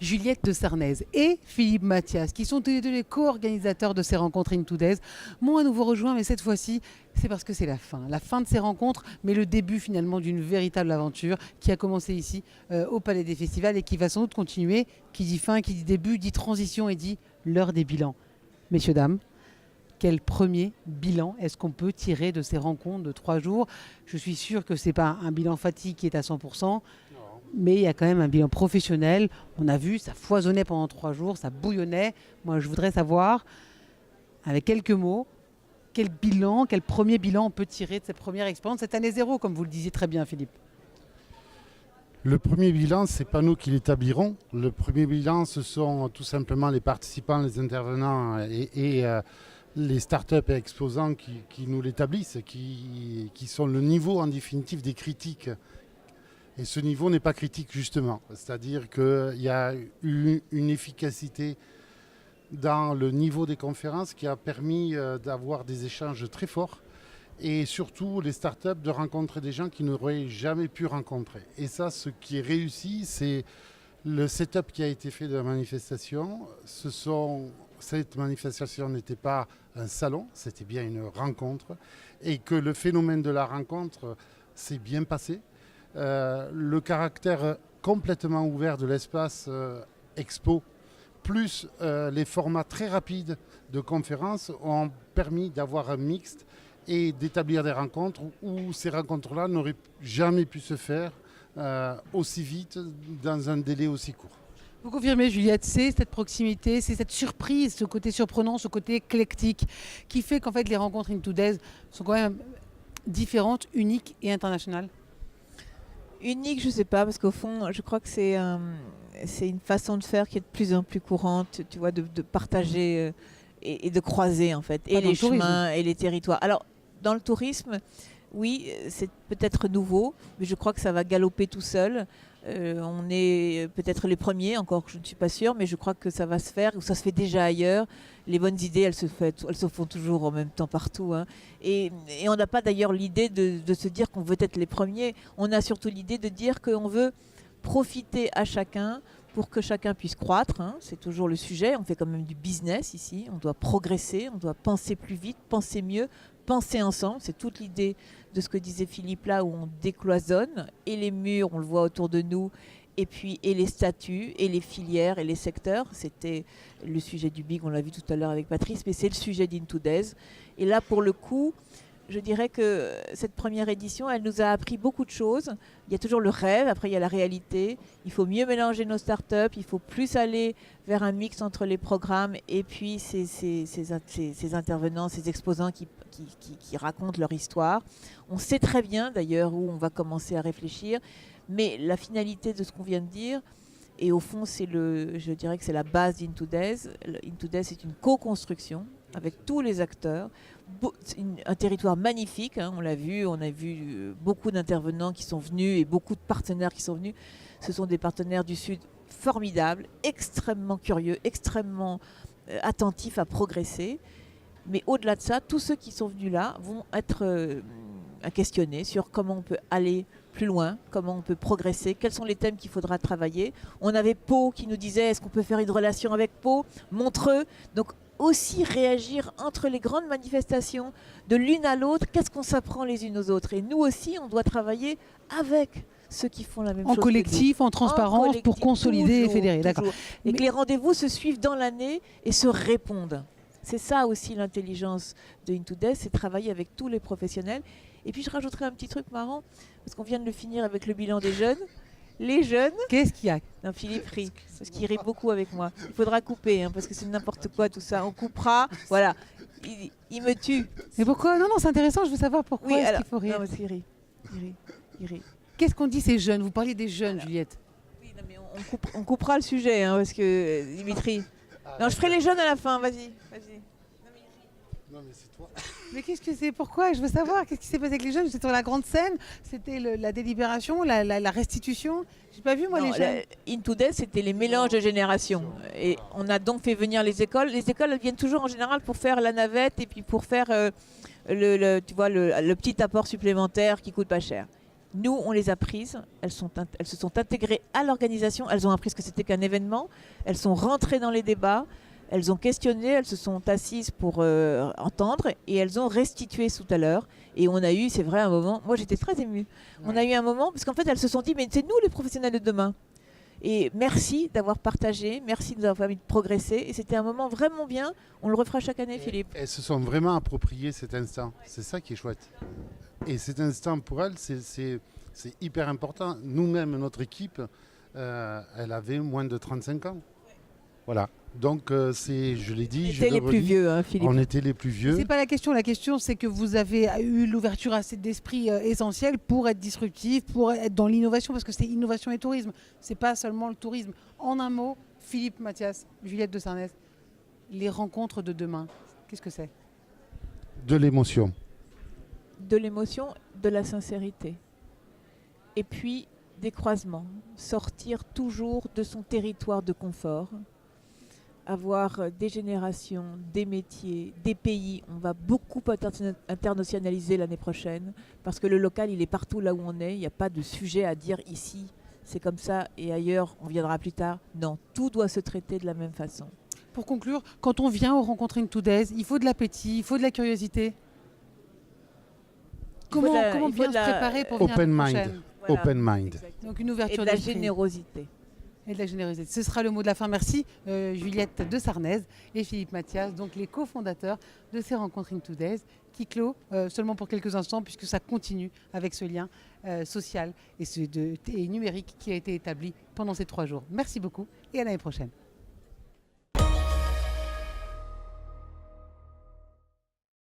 Juliette de Sarnez et Philippe Mathias, qui sont tous les deux les co-organisateurs de ces rencontres In Today's, m'ont à nouveau rejoint, mais cette fois-ci, c'est parce que c'est la fin de ces rencontres, mais le début finalement d'une véritable aventure qui a commencé ici au Palais des Festivals et qui va sans doute continuer. Qui dit fin, qui dit début, dit transition et dit l'heure des bilans. Messieurs, dames, quel premier bilan est-ce qu'on peut tirer de ces rencontres de 3 jours? Je suis sûr que ce n'est pas un bilan fatigue qui est à 100%, mais il y a quand même un bilan professionnel. On a vu, ça foisonnait pendant 3 jours, ça bouillonnait. Moi, je voudrais savoir, avec quelques mots, quel premier bilan on peut tirer de cette première expérience, cette année zéro, comme vous le disiez très bien, Philippe. Le premier bilan, ce n'est pas nous qui l'établirons. Le premier bilan, ce sont tout simplement les participants, les intervenants et les startups et exposants qui nous l'établissent, qui sont le niveau en définitive des critiques. Et ce niveau n'est pas critique justement. C'est-à-dire qu'il y a eu une efficacité dans le niveau des conférences qui a permis d'avoir des échanges très forts. Et surtout, les startups de rencontrer des gens qui n'auraient jamais pu rencontrer. Et ça, ce qui est réussi, c'est le setup qui a été fait de la manifestation. Cette manifestation n'était pas un salon, c'était bien une rencontre. Et que le phénomène de la rencontre s'est bien passé. Le caractère complètement ouvert de l'espace expo, plus les formats très rapides de conférences ont permis d'avoir un mixte et d'établir des rencontres où ces rencontres-là n'auraient jamais pu se faire aussi vite dans un délai aussi court. Vous confirmez, Juliette, c'est cette proximité, c'est cette surprise, ce côté surprenant, ce côté éclectique qui fait qu'en fait les rencontres In Today's sont quand même différentes, uniques et internationales? Unique, je ne sais pas, parce qu'au fond, je crois que c'est une façon de faire qui est de plus en plus courante, tu vois, de partager et de croiser en fait, et les chemins et les territoires. Alors, dans le tourisme, oui, c'est peut-être nouveau, mais je crois que ça va galoper tout seul. On est peut-être les premiers, encore je ne suis pas sûre, mais je crois que ça va se faire, ou ça se fait déjà ailleurs. Les bonnes idées, elles se font toujours en même temps partout. Hein. Et on n'a pas d'ailleurs l'idée de se dire qu'on veut être les premiers. On a surtout l'idée de dire qu'on veut profiter à chacun pour que chacun puisse croître. Hein. C'est toujours le sujet. On fait quand même du business ici. On doit progresser, on doit penser plus vite, penser mieux, penser ensemble. C'est toute l'idée de ce que disait Philippe là, où on décloisonne. Et les murs, on le voit autour de nous, et puis et les statuts, et les filières, et les secteurs. C'était le sujet du BIG, on l'a vu tout à l'heure avec Patrice, mais c'est le sujet d'In Today's. Et là, pour le coup, je dirais que cette première édition, elle nous a appris beaucoup de choses. Il y a toujours le rêve, après il y a la réalité. Il faut mieux mélanger nos startups, il faut plus aller vers un mix entre les programmes et puis ces intervenants, ces exposants qui racontent leur histoire. On sait très bien d'ailleurs où on va commencer à réfléchir, mais la finalité de ce qu'on vient de dire, et au fond je dirais que c'est la base d'In Today's. In Today's, c'est une co-construction avec tous les acteurs, un territoire magnifique, hein, on l'a vu, on a vu beaucoup d'intervenants qui sont venus et beaucoup de partenaires qui sont venus. Ce sont des partenaires du Sud formidables, extrêmement curieux, extrêmement attentifs à progresser. Mais au-delà de ça, tous ceux qui sont venus là vont être à questionner sur comment on peut aller plus loin, comment on peut progresser, quels sont les thèmes qu'il faudra travailler. On avait Pau qui nous disait est-ce qu'on peut faire une relation avec Pau, Montreux. Donc aussi réagir entre les grandes manifestations de l'une à l'autre, qu'est-ce qu'on s'apprend les unes aux autres. Et nous aussi, on doit travailler avec ceux qui font la même chose. En collectif, en transparence, pour consolider et fédérer. D'accord. Et que les rendez-vous se suivent dans l'année et se répondent. C'est ça aussi l'intelligence de In Today's, c'est travailler avec tous les professionnels. Et puis je rajouterai un petit truc marrant, parce qu'on vient de le finir avec le bilan des jeunes. Les jeunes... Qu'est-ce qu'il y a? Non, Philippe rit, parce qu'il rit beaucoup avec moi. Il faudra couper, hein, parce que c'est n'importe quoi tout ça. On coupera, voilà. Il me tue. Mais pourquoi? Non, c'est intéressant, je veux savoir pourquoi est-ce qu'il faut rire. Non, parce qu'il rit. Il rit. Qu'est-ce qu'on dit ces jeunes? Vous parlez des jeunes, Juliette. Oui, non, mais on coupera le sujet, hein, parce que Dimitri... Non, je ferai les jeunes à la fin, vas-y. Non, mais c'est toi. Mais qu'est-ce que c'est? Pourquoi? Je veux savoir. Qu'est-ce qui s'est passé avec les jeunes? C'était sur la grande scène? C'était la délibération, la restitution? J'ai pas vu, moi, les jeunes. In Today's, c'était les mélanges de générations. Et on a donc fait venir les écoles. Les écoles, elles viennent toujours en général pour faire la navette et puis pour faire tu vois, le petit apport supplémentaire qui coûte pas cher. Nous, on les a prises, elles se sont intégrées à l'organisation, elles ont appris ce que c'était qu'un événement, elles sont rentrées dans les débats, elles ont questionné, elles se sont assises pour entendre et elles ont restitué tout à l'heure. Et on a eu, c'est vrai, un moment, moi j'étais très émue, ouais. On a eu un moment, parce qu'en fait elles se sont dit, mais c'est nous les professionnels de demain. Et merci d'avoir partagé, merci de nous avoir permis de progresser. Et c'était un moment vraiment bien. On le refera chaque année, Philippe. Elles se sont vraiment appropriées cet instant. C'est ça qui est chouette. Et cet instant, pour elles, c'est hyper important. Nous-mêmes, notre équipe, elle avait moins de 35 ans. Voilà. Donc, je l'ai dit, je le redis. On était les plus vieux, hein, Philippe. On était les plus vieux. C'est pas la question. La question, c'est que vous avez eu l'ouverture assez d'esprit essentielle pour être disruptif, pour être dans l'innovation, parce que c'est innovation et tourisme. C'est pas seulement le tourisme. En un mot, Philippe, Mathias, Juliette de Sarnez, les rencontres de demain, qu'est-ce que c'est? De l'émotion. De l'émotion, de la sincérité. Et puis, des croisements. Sortir toujours de son territoire de confort. Avoir des générations, des métiers, des pays. On va beaucoup internationaliser l'année prochaine parce que le local, il est partout là où on est. Il n'y a pas de sujet à dire ici, c'est comme ça et ailleurs, on viendra plus tard. Non, tout doit se traiter de la même façon. Pour conclure, quand on vient aux Rencontres In Today's, il faut de l'appétit, il faut de la curiosité. Comment bien se préparer pour venir l'année prochaine? Voilà. Open mind. Donc une ouverture et de la générosité. Et de la générosité. Ce sera le mot de la fin. Merci Juliette de Sarnez et Philippe Mathias, donc les cofondateurs de ces Rencontres In Today's, qui clôt seulement pour quelques instants puisque ça continue avec ce lien social et numérique qui a été établi pendant ces 3 jours. Merci beaucoup et à l'année prochaine.